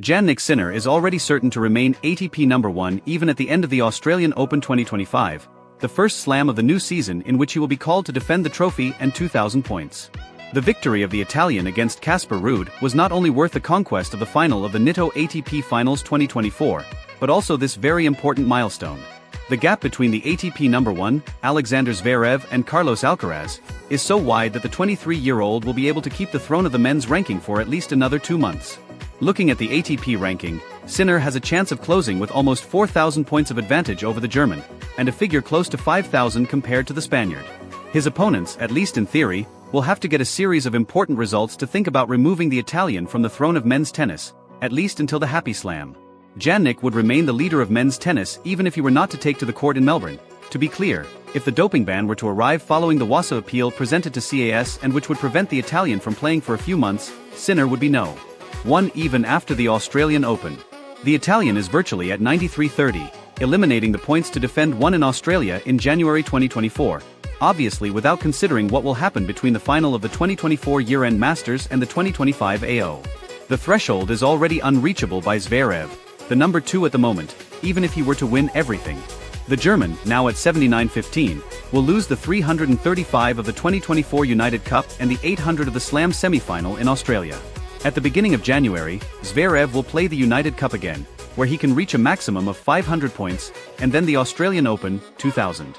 Jannik Sinner is already certain to remain ATP number 1 even at the end of the Australian Open 2025, the first slam of the new season in which he will be called to defend the trophy and 2,000 points. The victory of the Italian against Casper Ruud was not only worth the conquest of the final of the Nitto ATP Finals 2024, but also this very important milestone. The gap between the ATP number 1, Alexander Zverev, and Carlos Alcaraz, is so wide that the 23-year-old will be able to keep the throne of the men's ranking for at least another 2 months. Looking at the ATP ranking, Sinner has a chance of closing with almost 4,000 points of advantage over the German, and a figure close to 5,000 compared to the Spaniard. His opponents, at least in theory, will have to get a series of important results to think about removing the Italian from the throne of men's tennis, at least until the Happy Slam. Jannik would remain the leader of men's tennis even if he were not to take to the court in Melbourne. To be clear, if the doping ban were to arrive following the WASA appeal presented to CAS and which would prevent the Italian from playing for a few months, Sinner would be no. 1 even after the Australian Open. The Italian is virtually at 93-30, eliminating the points to defend one in Australia in January 2024, obviously without considering what will happen between the final of the 2024 year-end Masters and the 2025 AO. The threshold is already unreachable by Zverev, the number 2 at the moment, even if he were to win everything. The German, now at 79-15, will lose the 335 of the 2024 United Cup and the 800 of the Slam semi-final in Australia. At the beginning of January, Zverev will play the United Cup again, where he can reach a maximum of 500 points, and then the Australian Open, 2,000.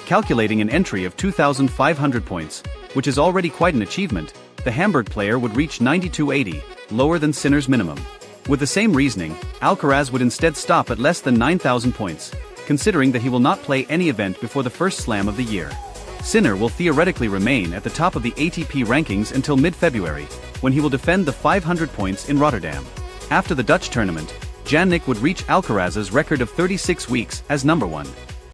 Calculating an entry of 2,500 points, which is already quite an achievement, the Hamburg player would reach 92-80, lower than Sinner's minimum. With the same reasoning, Alcaraz would instead stop at less than 9,000 points, considering that he will not play any event before the first slam of the year. Sinner will theoretically remain at the top of the ATP rankings until mid-February, when he will defend the 500 points in Rotterdam. After the Dutch tournament, Jannik would reach Alcaraz's record of 36 weeks as number 1.